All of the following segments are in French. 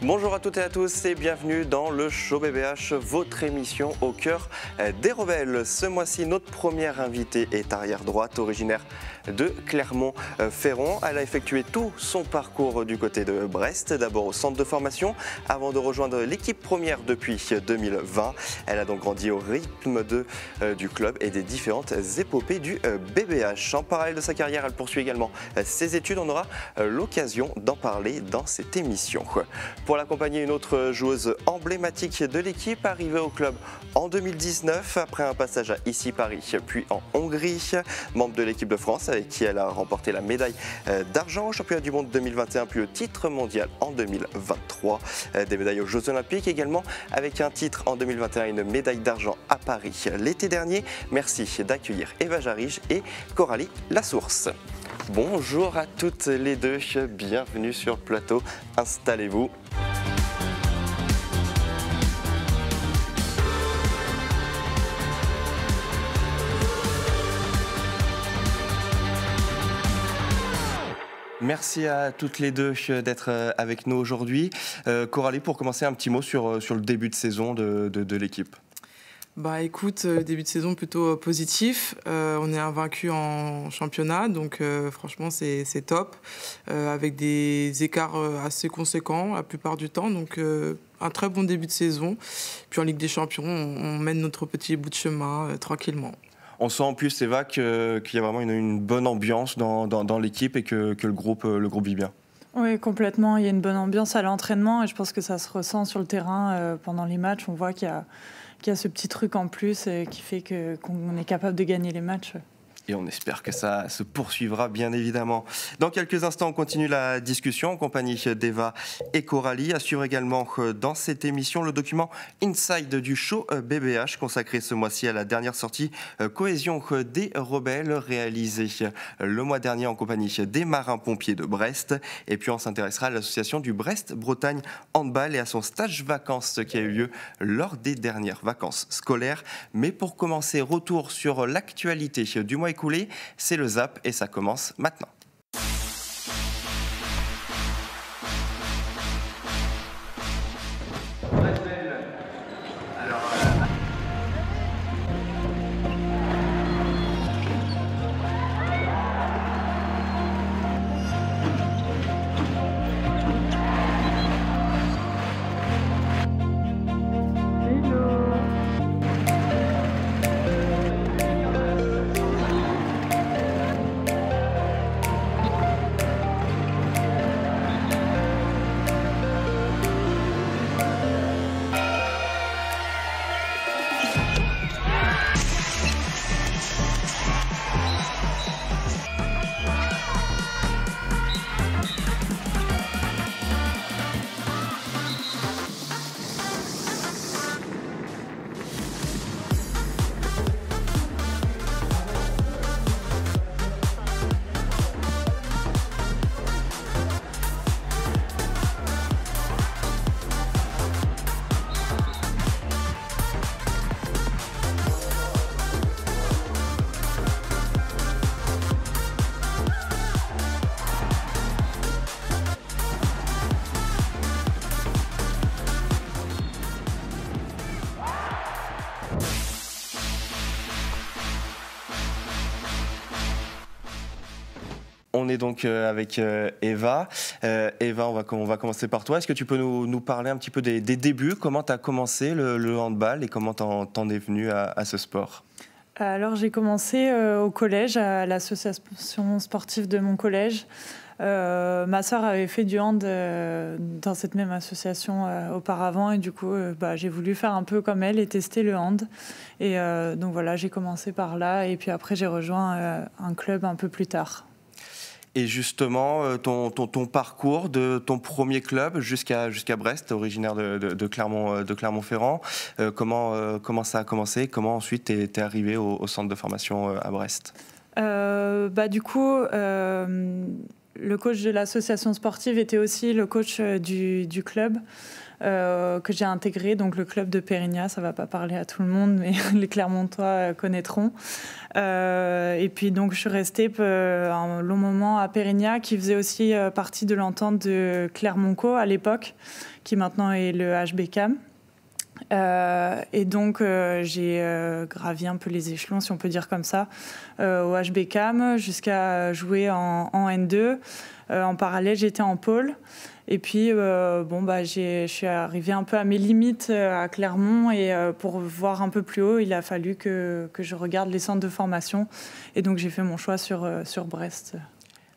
Bonjour à toutes et à tous et bienvenue dans le Show BBH, votre émission au cœur des rebelles. Ce mois-ci, notre première invitée est arrière droite, originaire de Clermont-Ferrand. Elle a effectué tout son parcours du côté de Brest, d'abord au centre de formation, avant de rejoindre l'équipe première depuis 2020. Elle a donc grandi au rythme du club et des différentes épopées du BBH. En parallèle de sa carrière, elle poursuit également ses études. On aura l'occasion d'en parler dans cette émission. Pour l'accompagner, une autre joueuse emblématique de l'équipe, arrivée au club en 2019, après un passage à Issy Paris, puis en Hongrie, membre de l'équipe de France, avec qui elle a remporté la médaille d'argent au championnat du monde 2021, puis le titre mondial en 2023. Des médailles aux Jeux Olympiques également, avec un titre en 2021 et une médaille d'argent à Paris l'été dernier. Merci d'accueillir Eva Jarige et Coralie Lassource. Bonjour à toutes les deux, bienvenue sur le plateau, installez-vous. Merci à toutes les deux d'être avec nous aujourd'hui. Coralie, pour commencer, un petit mot sur le début de saison de l'équipe. Bah écoute, début de saison plutôt positif. On est invaincu en championnat, donc franchement c'est top, avec des écarts assez conséquents la plupart du temps. Donc un très bon début de saison. Puis en Ligue des Champions, on mène notre petit bout de chemin tranquillement. On sent en plus, Eva, qu'il y a vraiment une bonne ambiance dans l'équipe et que le groupe vit bien. Oui, complètement. Il y a une bonne ambiance à l'entraînement et je pense que ça se ressent sur le terrain pendant les matchs. On voit qu'il y a ce petit truc en plus qui fait qu'on est capable de gagner les matchs. Et on espère que ça se poursuivra, bien évidemment. Dans quelques instants, on continue la discussion en compagnie d'Eva et Coralie. À suivre également dans cette émission le document Inside du Show BBH, consacré ce mois-ci à la dernière sortie Cohésion des rebelles, réalisée le mois dernier en compagnie des marins-pompiers de Brest. Et puis on s'intéressera à l'association du Brest-Bretagne Handball et à son stage vacances qui a eu lieu lors des dernières vacances scolaires. Mais pour commencer, retour sur l'actualité du mois écoulé, c'est le Zap et ça commence maintenant. On est donc avec Eva. Eva, on va commencer par toi. Est-ce que tu peux nous parler un petit peu des débuts? Comment tu as commencé le handball et comment t'en es venue à ce sport? Alors j'ai commencé au collège, à l'association sportive de mon collège. Ma sœur avait fait du hand dans cette même association auparavant et du coup j'ai voulu faire un peu comme elle et tester le hand. Et donc voilà, j'ai commencé par là et puis après j'ai rejoint un club un peu plus tard. Et justement, ton parcours de ton premier club jusqu'à Brest, originaire de Clermont-Ferrand, comment ça a commencé? Comment ensuite t'es arrivé au centre de formation à Brest? Du coup, le coach de l'association sportive était aussi le coach du club. Que j'ai intégré, donc le club de Pérignat, ça ne va pas parler à tout le monde, mais les Clermontois connaîtront. Et puis donc je suis restée un long moment à Pérignat, qui faisait aussi partie de l'entente de Clermont-Co à l'époque, qui maintenant est le HBCAM. Et donc j'ai gravi un peu les échelons, si on peut dire comme ça, au HBCAM jusqu'à jouer en N2. En parallèle, j'étais en pôle. Et puis, je suis arrivée un peu à mes limites à Clermont. Et pour voir un peu plus haut, il a fallu que je regarde les centres de formation. Et donc, j'ai fait mon choix sur Brest.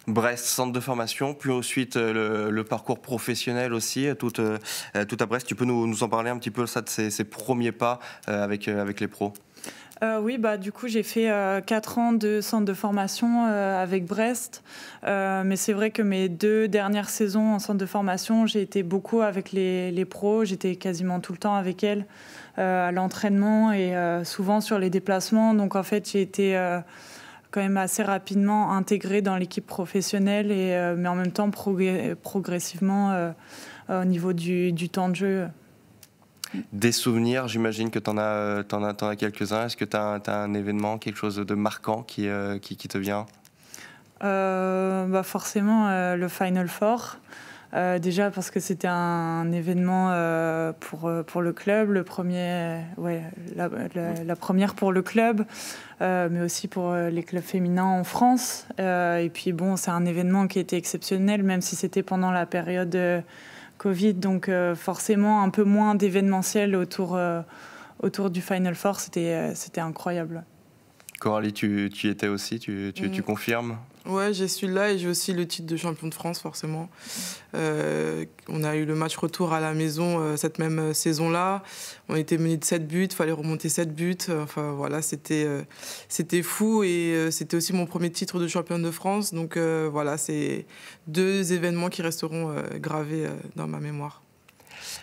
Brest, centre de formation, puis ensuite le parcours professionnel aussi, tout à Brest. Tu peux nous en parler un petit peu ça, de ces premiers pas avec les pros? Oui, du coup, j'ai fait 4 ans de centre de formation avec Brest. Mais c'est vrai que mes 2 dernières saisons en centre de formation, j'ai été beaucoup avec les pros. J'étais quasiment tout le temps avec elles à l'entraînement et souvent sur les déplacements. Donc, en fait, j'ai été quand même assez rapidement intégrée dans l'équipe professionnelle, mais en même temps progressivement au niveau du temps de jeu. Des souvenirs, j'imagine que t'en as quelques-uns. Est-ce que tu as un événement, quelque chose de marquant qui te vient? Forcément, le Final Four. Déjà parce que c'était un événement pour le club, la première pour le club, mais aussi pour les clubs féminins en France. Et puis c'est un événement qui était exceptionnel, même si c'était pendant la période Covid, donc forcément un peu moins d'événementiel autour du Final Four, c'était incroyable. Coralie, tu y étais aussi, tu confirmes? Ouais, j'ai celui-là et j'ai aussi le titre de champion de France, forcément. On a eu le match retour à la maison cette même saison-là. On était mené de 7 buts, il fallait remonter 7 buts. Enfin, voilà, c'était fou et c'était aussi mon premier titre de championne de France. Donc voilà, c'est 2 événements qui resteront gravés dans ma mémoire.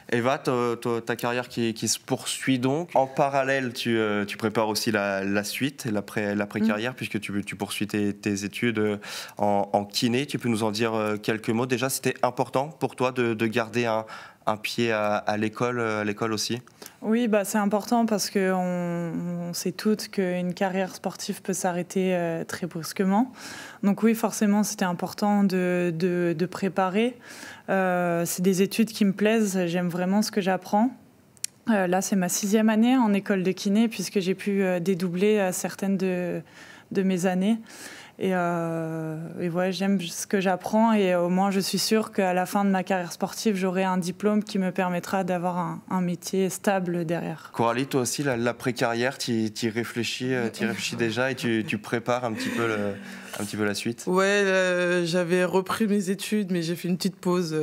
Eva, ta carrière qui se poursuit donc. En parallèle, tu prépares aussi la suite, l'après-carrière, puisque tu poursuis tes études en kiné. Tu peux nous en dire quelques mots? Déjà, c'était important pour toi de garder un pied à l'école aussi? Oui, c'est important parce qu'on sait toutes qu'une carrière sportive peut s'arrêter très brusquement. Donc oui, forcément, c'était important de préparer. C'est des études qui me plaisent, j'aime vraiment ce que j'apprends. Là, c'est ma 6e année en école de kiné, puisque j'ai pu dédoubler certaines de mes années. Et ouais, j'aime ce que j'apprends et au moins je suis sûre qu'à la fin de ma carrière sportive, j'aurai un diplôme qui me permettra d'avoir un métier stable derrière. Coralie, toi aussi, l'après-carrière, tu y réfléchis déjà et tu prépares un petit peu la suite? Ouais, j'avais repris mes études, mais j'ai fait une petite pause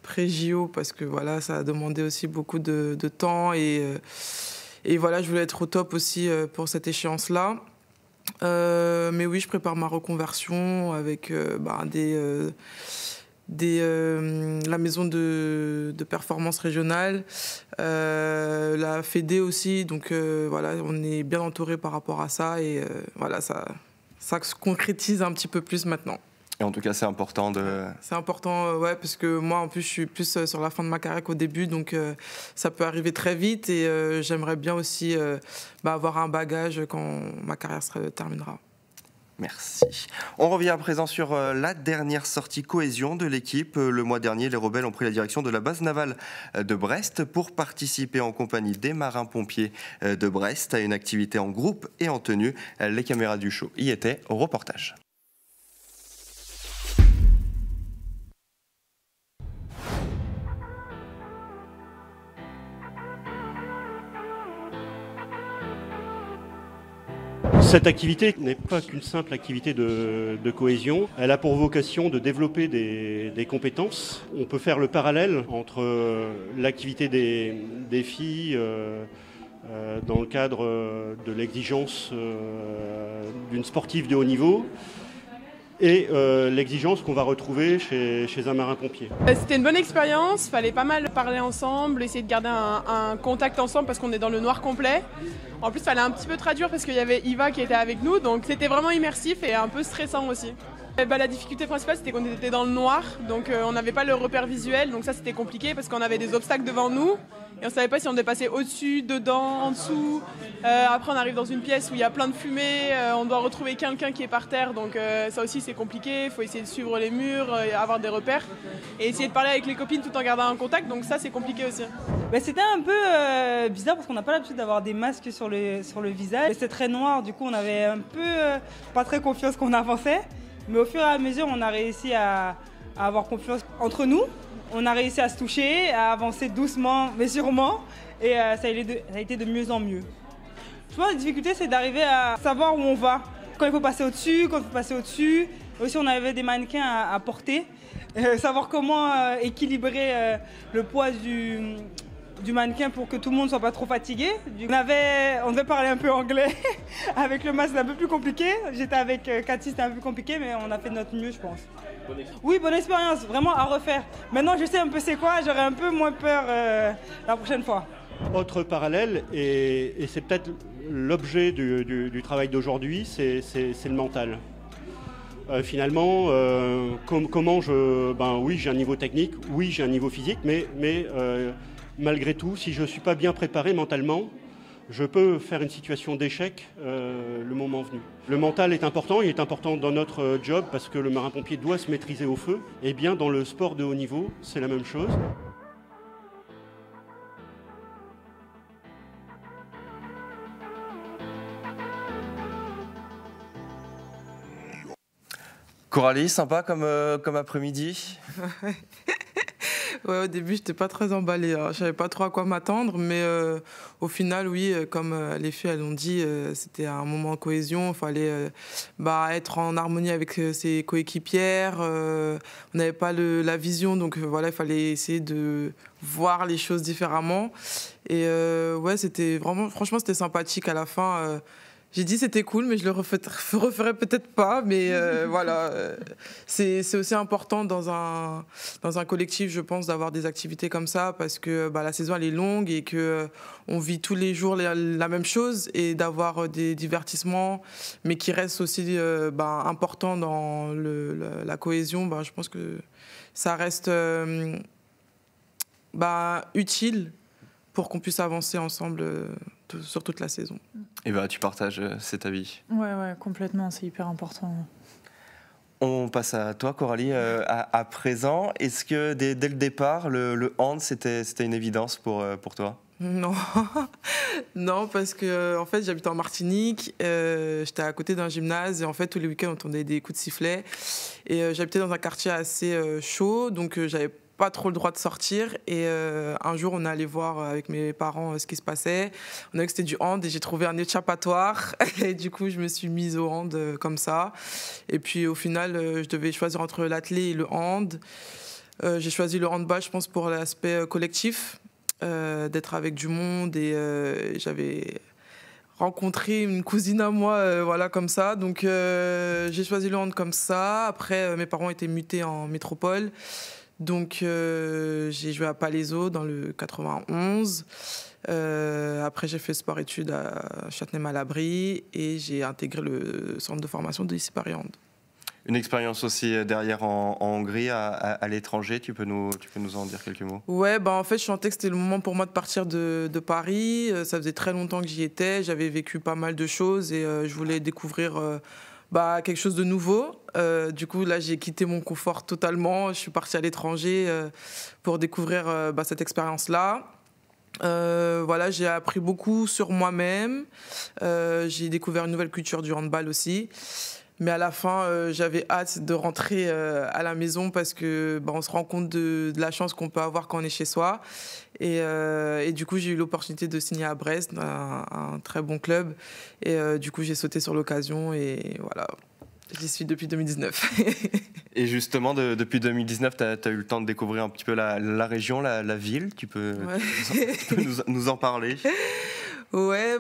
pré-JO parce que voilà, ça a demandé aussi beaucoup de temps et voilà, je voulais être au top aussi pour cette échéance-là. Mais oui, je prépare ma reconversion avec la maison de performance régionale, la Fédé aussi. Donc voilà, on est bien entouré par rapport à ça et voilà, ça se concrétise un petit peu plus maintenant. Et en tout cas, c'est important C'est important, ouais, parce que moi, en plus, je suis plus sur la fin de ma carrière qu'au début, donc ça peut arriver très vite et j'aimerais bien aussi avoir un bagage quand ma carrière se terminera. Merci. On revient à présent sur la dernière sortie cohésion de l'équipe. Le mois dernier, les rebelles ont pris la direction de la base navale de Brest pour participer en compagnie des marins-pompiers de Brest à une activité en groupe et en tenue. Les caméras du show y étaient au reportage. Cette activité n'est pas qu'une simple activité de cohésion. Elle a pour vocation de développer des compétences. On peut faire le parallèle entre l'activité des filles dans le cadre de l'exigence d'une sportive de haut niveau et l'exigence qu'on va retrouver chez un marin-pompier. C'était une bonne expérience, il fallait pas mal parler ensemble, essayer de garder un contact ensemble parce qu'on est dans le noir complet. En plus, il fallait un petit peu traduire parce qu'il y avait Eva qui était avec nous, donc c'était vraiment immersif et un peu stressant aussi. La difficulté principale, c'était qu'on était dans le noir, donc on n'avait pas le repère visuel, donc ça c'était compliqué parce qu'on avait des obstacles devant nous et on ne savait pas si on dépassait au-dessus, dedans, en dessous. Après on arrive dans une pièce où il y a plein de fumée, on doit retrouver quelqu'un qui est par terre, donc ça aussi c'est compliqué, il faut essayer de suivre les murs, avoir des repères et essayer de parler avec les copines tout en gardant un contact, donc ça c'est compliqué aussi. C'était un peu bizarre parce qu'on n'a pas l'habitude d'avoir des masques sur le visage. Et c'est très noir, du coup on avait un peu pas très confiance qu'on avançait. Mais au fur et à mesure, on a réussi à avoir confiance entre nous. On a réussi à se toucher, à avancer doucement mais sûrement. Et ça a été de mieux en mieux. Je pense que la difficulté, c'est d'arriver à savoir où on va. Quand il faut passer au-dessus, quand il faut passer au-dessus. Aussi, on avait des mannequins à porter. Savoir comment équilibrer le poids du mannequin pour que tout le monde ne soit pas trop fatigué. On devait parler un peu anglais. Avec le masque, c'est un peu plus compliqué. J'étais avec Cathy, c'était un peu plus compliqué, mais on a fait de notre mieux, je pense. Oui, bonne expérience, vraiment à refaire. Maintenant, je sais un peu c'est quoi, j'aurai un peu moins peur la prochaine fois. Autre parallèle, et c'est peut-être l'objet du travail d'aujourd'hui, c'est le mental. Finalement, comment oui, j'ai un niveau technique, oui, j'ai un niveau physique, mais malgré tout, si je ne suis pas bien préparé mentalement, je peux faire une situation d'échec le moment venu. Le mental est important, il est important dans notre job parce que le marin-pompier doit se maîtriser au feu. Et bien dans le sport de haut niveau, c'est la même chose. Coralie, sympa comme après-midi. Ouais, au début, j'étais pas très emballée. Je savais pas trop à quoi m'attendre, mais au final, oui, comme les filles elles l'ont dit, c'était un moment de cohésion. Il fallait être en harmonie avec ses coéquipières. On n'avait pas la vision, donc voilà, il fallait essayer de voir les choses différemment. Et ouais, c'était vraiment, franchement, c'était sympathique à la fin. J'ai dit c'était cool, mais je le referai peut-être pas. Mais voilà, c'est aussi important dans un collectif, je pense, d'avoir des activités comme ça parce que la saison elle est longue et que on vit tous les jours la même chose et d'avoir des divertissements, mais qui restent aussi importants dans la cohésion. Je pense que ça reste utile pour qu'on puisse avancer ensemble sur toute la saison. Et tu partages cet avis? Ouais, complètement, c'est hyper important. On passe à toi, Coralie, à présent. Est-ce que dès le départ, le hand, c'était une évidence pour toi? Non, non, parce que en fait, j'habite en Martinique, j'étais à côté d'un gymnase et en fait, tous les week-ends, on entendait des coups de sifflet. Et j'habitais dans un quartier assez chaud, donc j'avais pas trop le droit de sortir et un jour on est allé voir avec mes parents ce qui se passait. On a vu que c'était du hand et j'ai trouvé un échappatoire et du coup je me suis mise au hand comme ça et puis au final je devais choisir entre l'athlé et le hand. J'ai choisi le handball, je pense, pour l'aspect collectif, d'être avec du monde et j'avais rencontré une cousine à moi, voilà, comme ça. Donc j'ai choisi le hand comme ça. Après mes parents étaient mutés en métropole. Donc j'ai joué à Palaiseau dans le 91. Après j'ai fait sport-études à Châtenay-Malabry et j'ai intégré le centre de formation de Paris Hand. Une expérience aussi derrière en Hongrie, à l'étranger. Tu peux nous en dire quelques mots? Ouais, en fait, je sentais que c'était le moment pour moi de partir de Paris. Ça faisait très longtemps que j'y étais. J'avais vécu pas mal de choses et je voulais découvrir quelque chose de nouveau. Du coup, là, j'ai quitté mon confort totalement. Je suis partie à l'étranger pour découvrir cette expérience-là. Voilà, j'ai appris beaucoup sur moi-même. J'ai découvert une nouvelle culture du handball aussi. Mais à la fin, j'avais hâte de rentrer à la maison parce que on se rend compte de la chance qu'on peut avoir quand on est chez soi. Et du coup, j'ai eu l'opportunité de signer à Brest, un très bon club. Et du coup, j'ai sauté sur l'occasion et voilà, j'y suis depuis 2019. Et justement, depuis 2019, tu as eu le temps de découvrir un petit peu la région, la ville. Tu peux nous en parler? Ouais,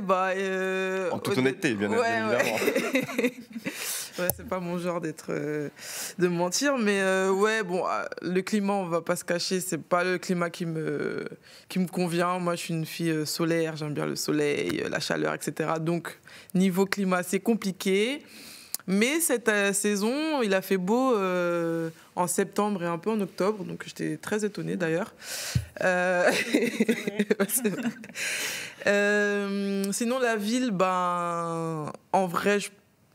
en toute honnêteté, bien évidemment. Ouais, c'est pas mon genre de mentir, mais le climat, on va pas se cacher, c'est pas le climat qui me convient. Moi, je suis une fille solaire, j'aime bien le soleil, la chaleur, etc. Donc, niveau climat, c'est compliqué. Mais cette saison, il a fait beau en septembre et un peu en octobre, donc j'étais très étonnée d'ailleurs. C'est vrai. Sinon, la ville, en vrai,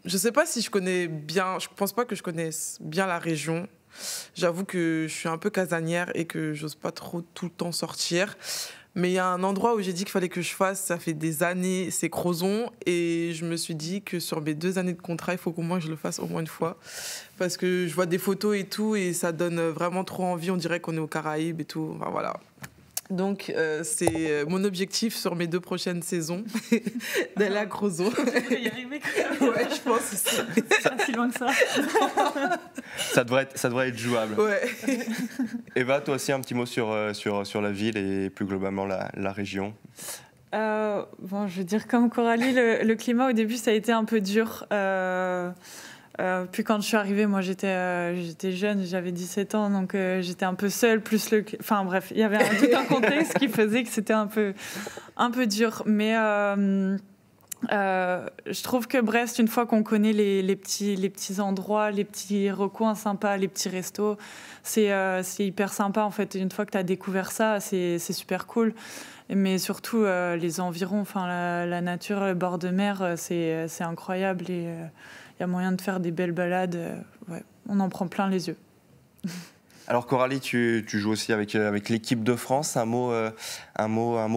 je sais pas si je connais bien, je pense pas que je connaisse bien la région. J'avoue que je suis un peu casanière et que j'ose pas trop tout le temps sortir. Mais il y a un endroit où j'ai dit qu'il fallait que je fasse, ça fait des années, c'est Crozon. Et je me suis dit que sur mes 2 années de contrat, il faut qu'au moins je le fasse au moins une fois. Parce que je vois des photos et tout, et ça donne vraiment trop envie. On dirait qu'on est aux Caraïbes et tout. Enfin, voilà. Donc, c'est mon objectif sur mes 2 prochaines saisons, d'aller à Crozon. Tu peux y arriver quand même. Ouais, je pense aussi. C'est pas si loin que ça. Ça devrait être jouable. Ouais. Eva, toi aussi, un petit mot sur la ville et plus globalement la région. Bon, je veux dire, comme Coralie, le climat au début, ça a été un peu dur. Puis quand je suis arrivée, moi j'étais jeune, j'avais 17 ans, donc j'étais un peu seule, plus enfin bref, il y avait tout un contexte qui faisait que c'était un peu dur. Mais je trouve que Brest, une fois qu'on connaît les petits endroits, les petits recoins sympas, les petits restos, c'est hyper sympa en fait. Une fois que tu as découvert ça, c'est super cool. Mais surtout les environs, enfin la nature, le bord de mer, c'est incroyable et il y a moyen de faire des belles balades. Ouais, on en prend plein les yeux. Alors Coralie, tu joues aussi avec l'équipe de France. Un mot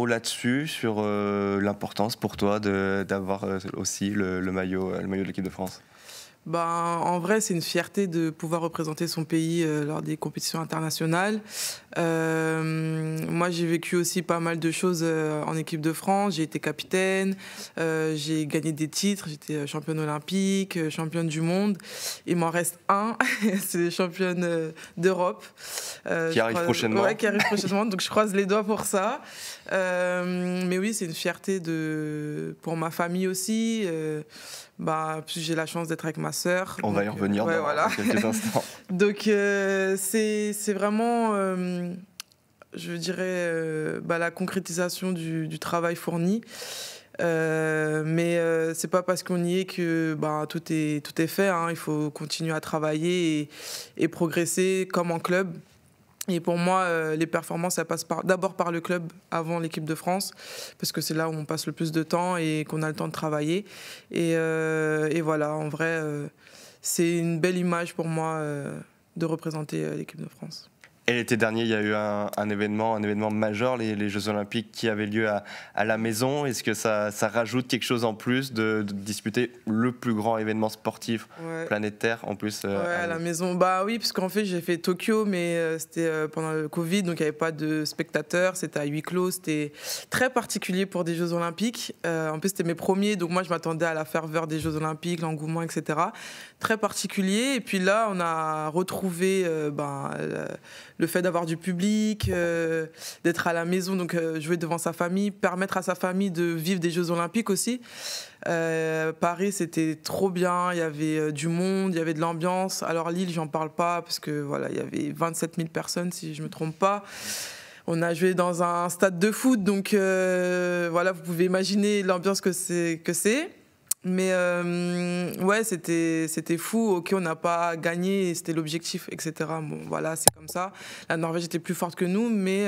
là-dessus sur l'importance pour toi d'avoir aussi le maillot de l'équipe de France. En vrai, c'est une fierté de pouvoir représenter son pays lors des compétitions internationales. Moi, j'ai vécu aussi pas mal de choses en équipe de France. J'ai été capitaine, j'ai gagné des titres. J'étais championne olympique, championne du monde. Il m'en reste un, c'est championne d'Europe. Qui arrive prochainement. Ouais, qui arrive prochainement. Donc, je croise les doigts pour ça. Mais oui, c'est une fierté pour ma famille aussi. Puis j'ai la chance d'être avec ma sœur. On va y revenir dans quelques instants. Donc c'est vraiment, je dirais, la concrétisation du travail fourni. Mais c'est pas parce qu'on y est que tout est fait. Hein. Il faut continuer à travailler et progresser comme en club. Et pour moi, les performances, ça passe d'abord par le club avant l'équipe de France, parce que c'est là où on passe le plus de temps et qu'on a le temps de travailler. Et voilà, en vrai, c'est une belle image pour moi de représenter l'équipe de France. Et l'été dernier, il y a eu un événement majeur, les Jeux Olympiques qui avaient lieu à la maison. Est-ce que ça rajoute quelque chose en plus de disputer le plus grand événement sportif planétaire en plus à la maison. Oui, parce qu'en fait, j'ai fait Tokyo, mais c'était pendant le Covid, donc il n'y avait pas de spectateurs, c'était à huis clos, c'était très particulier pour des Jeux Olympiques. En plus, c'était mes premiers, donc moi, je m'attendais à la ferveur des Jeux Olympiques, l'engouement, etc. Très particulier. Et puis là, on a retrouvé le fait d'avoir du public, d'être à la maison, donc jouer devant sa famille, permettre à sa famille de vivre des Jeux Olympiques aussi. Paris, c'était trop bien, il y avait du monde, il y avait de l'ambiance. Alors Lille, j'en parle pas parce que voilà, il y avait 27 000 personnes si je me trompe pas. On a joué dans un stade de foot, donc voilà, vous pouvez imaginer l'ambiance que c'est. Mais ouais, c'était fou. Ok, on n'a pas gagné, c'était l'objectif, etc. Bon, voilà, c'est comme ça. La Norvège était plus forte que nous, mais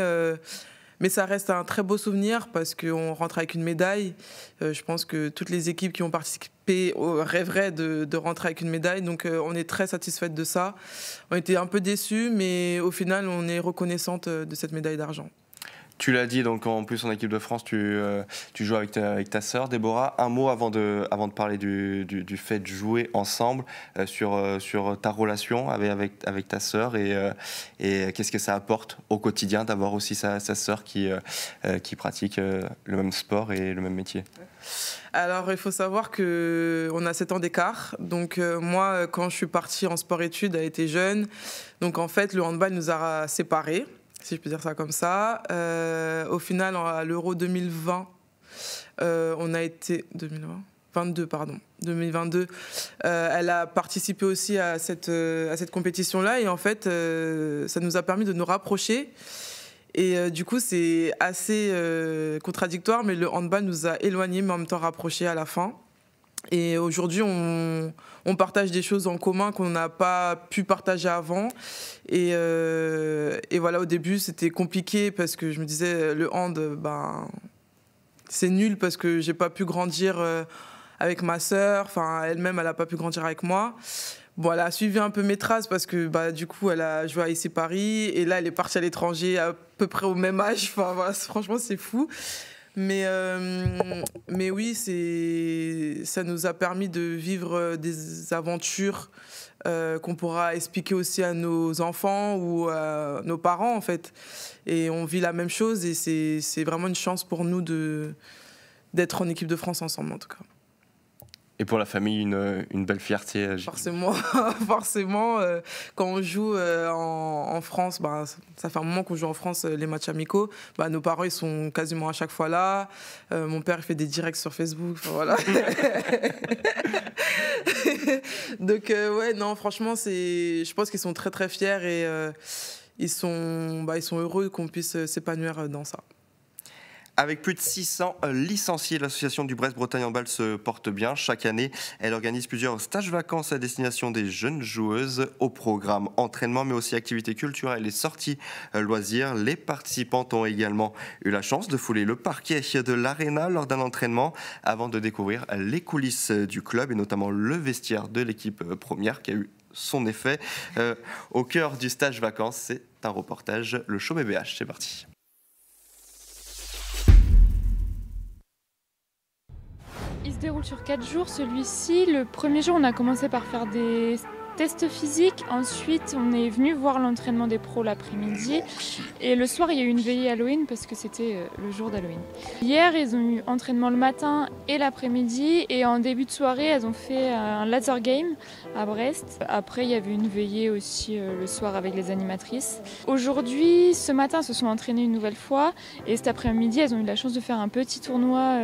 ça reste un très beau souvenir parce qu'on rentre avec une médaille. Je pense que toutes les équipes qui ont participé rêveraient de rentrer avec une médaille. Donc on est très satisfaite de ça. On était un peu déçus, mais au final, on est reconnaissante de cette médaille d'argent. Tu l'as dit, donc en plus en équipe de France, tu joues avec ta sœur, Déborah. Un mot avant de parler du fait de jouer ensemble sur ta relation avec ta sœur et qu'est-ce que ça apporte au quotidien d'avoir aussi sa sœur qui pratique le même sport et le même métier. Alors, il faut savoir qu'on a 7 ans d'écart. Donc, moi, quand je suis partie en sport-études, elle était jeune. Donc, en fait, le handball nous a séparés, si je peux dire ça comme ça. Au final, à l'Euro 2020, on a été... 2022. Elle a participé aussi à cette compétition-là. Et en fait, ça nous a permis de nous rapprocher. Et du coup, c'est assez contradictoire, mais le handball nous a éloignés, mais en même temps rapprochés à la fin. Et aujourd'hui, on partage des choses en commun qu'on n'a pas pu partager avant. Et voilà, au début, c'était compliqué parce que je me disais, le hand, c'est nul parce que j'ai pas pu grandir avec ma sœur. Enfin, elle-même, elle n'a pas pu grandir avec moi. Bon, elle a suivi un peu mes traces parce que du coup, elle a joué à IC Paris. Et là, elle est partie à l'étranger à peu près au même âge. Enfin, voilà, franchement, c'est fou. Mais oui, ça nous a permis de vivre des aventures qu'on pourra expliquer aussi à nos enfants ou à nos parents, en fait. Et on vit la même chose et c'est vraiment une chance pour nous d'être en équipe de France ensemble, en tout cas. Et pour la famille, une belle fierté. Forcément, quand on joue en France, ça fait un moment qu'on joue en France les matchs amicaux. Nos parents, ils sont quasiment à chaque fois là. Mon père, il fait des directs sur Facebook. Voilà. Donc, non, franchement, je pense qu'ils sont très, très fiers et ils sont heureux qu'on puisse s'épanouir dans ça. Avec plus de 600 licenciés, l'association du Brest-Bretagne Handball se porte bien. Chaque année, elle organise plusieurs stages-vacances à destination des jeunes joueuses au programme entraînement, mais aussi activités culturelles et sorties loisirs. Les participantes ont également eu la chance de fouler le parquet de l'Arena lors d'un entraînement avant de découvrir les coulisses du club et notamment le vestiaire de l'équipe première qui a eu son effet. Au cœur du stage-vacances, c'est un reportage, le show BBH. C'est parti. Il se déroule sur 4 jours, celui-ci. Le premier jour, on a commencé par faire des tests physiques. Ensuite, on est venu voir l'entraînement des pros l'après-midi. Et le soir, il y a eu une veillée Halloween parce que c'était le jour d'Halloween. Hier, ils ont eu entraînement le matin et l'après-midi. Et en début de soirée, elles ont fait un laser game à Brest. Après, il y avait une veillée aussi le soir avec les animatrices. Aujourd'hui, ce matin, elles se sont entraînées une nouvelle fois. Et cet après-midi, elles ont eu la chance de faire un petit tournoi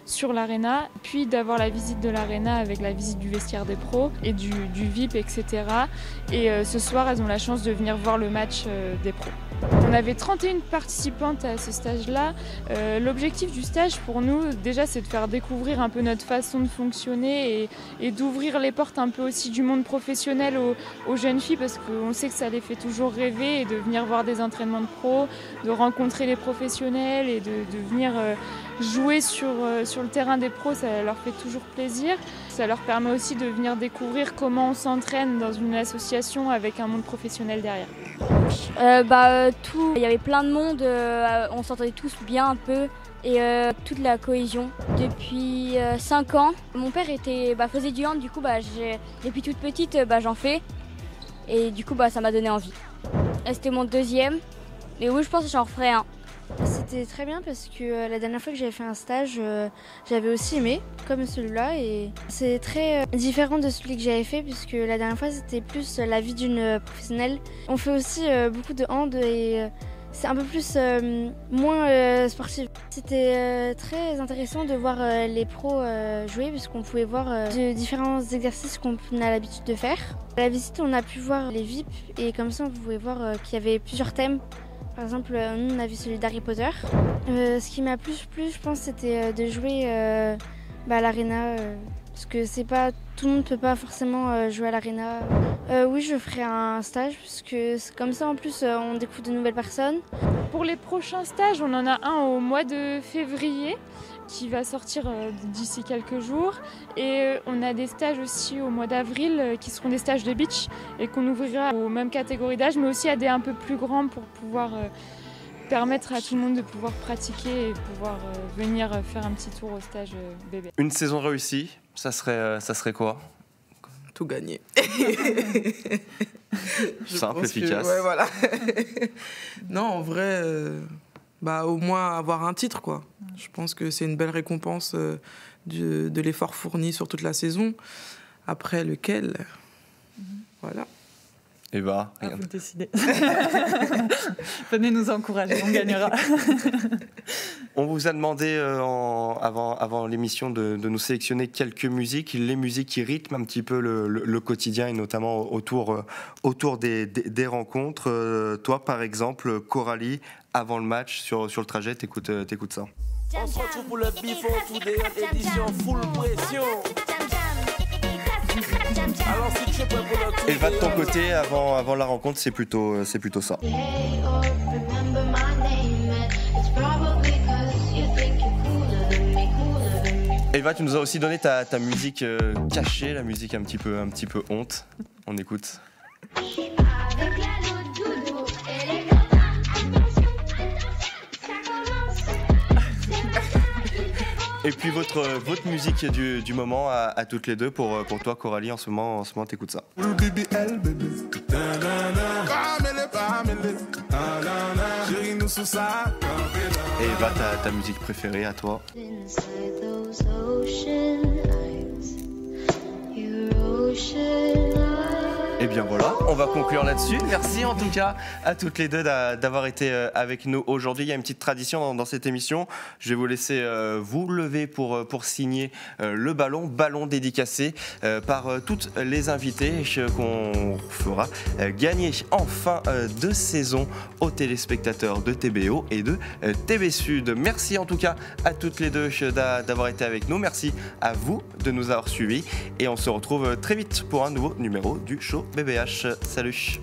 sur l'Arena. Puis d'avoir la visite de l'Arena avec la visite du vestiaire des pros et du VIP, etc. Et ce soir, elles ont la chance de venir voir le match des pros. On avait 31 participantes à ce stage-là. L'objectif du stage pour nous, déjà, c'est de faire découvrir un peu notre façon de fonctionner et d'ouvrir les portes un peu aussi du monde professionnel aux jeunes filles parce qu'on sait que ça les fait toujours rêver et de venir voir des entraînements de pros, de rencontrer les professionnels et de venir jouer sur le terrain des pros, ça leur fait toujours plaisir. Ça leur permet aussi de venir découvrir comment on s'entraîne dans une association avec un monde professionnel derrière. Il y avait plein de monde, on s'entendait tous bien un peu et toute la cohésion. Depuis 5 ans, mon père faisait du hand, du coup depuis toute petite j'en fais et du coup ça m'a donné envie. C'était mon deuxième, mais oui je pense que j'en referai un. C'était très bien parce que la dernière fois que j'avais fait un stage, j'avais aussi aimé, comme celui-là. Et c'est très différent de celui que j'avais fait puisque la dernière fois c'était plus la vie d'une professionnelle. On fait aussi beaucoup de hand et c'est un peu plus moins sportif. C'était très intéressant de voir les pros jouer puisqu'on pouvait voir de différents exercices qu'on a l'habitude de faire. À la visite, on a pu voir les VIP et comme ça on pouvait voir qu'il y avait plusieurs thèmes. Par exemple, nous on a vu celui d'Harry Potter. Ce qui m'a plus plu, je pense, c'était de jouer à l'Arena. Parce que tout le monde ne peut pas forcément jouer à l'Arena. Oui, je ferai un stage, parce que comme ça, en plus, on découvre de nouvelles personnes. Pour les prochains stages, on en a un au mois de février qui va sortir d'ici quelques jours. Et on a des stages aussi au mois d'avril qui seront des stages de beach et qu'on ouvrira aux mêmes catégories d'âge, mais aussi à des un peu plus grands pour pouvoir permettre à tout le monde de pouvoir pratiquer et pouvoir venir faire un petit tour au stage bébé. Une saison réussie, ça serait quoi ? Tout gagner. Simple, efficace. Ouais, voilà. Non, en vrai, au moins avoir un titre, quoi. Je pense que c'est une belle récompense de l'effort fourni sur toute la saison. Après, lequel ? Voilà. Et rien. Vous décidez. Venez nous encourager, on gagnera. On vous a demandé avant l'émission de nous sélectionner quelques musiques, les musiques qui rythment un petit peu le quotidien et notamment autour des rencontres. Toi, par exemple, Coralie, avant le match, sur le trajet, t'écoutes ça ? On se retrouve pour le Before Today, édition full pression. Alors si tu es prêt pour le tour. Et va de ton côté, avant la rencontre, c'est plutôt ça. Elva, tu nous as aussi donné ta musique cachée, la musique un petit peu honte. On écoute. Et puis votre musique du moment à toutes les deux, pour toi Coralie, en ce moment t'écoutes ça. Et Eva, ta musique préférée à toi? Et bien voilà, on va conclure là-dessus. Merci en tout cas à toutes les deux d'avoir été avec nous aujourd'hui. Il y a une petite tradition dans cette émission. Je vais vous laisser vous lever pour signer le ballon dédicacé par toutes les invitées qu'on fera gagner en fin de saison aux téléspectateurs de TBO et de TB Sud. Merci en tout cas à toutes les deux d'avoir été avec nous. Merci à vous de nous avoir suivis et on se retrouve très vite pour un nouveau numéro du show BBH. Salut!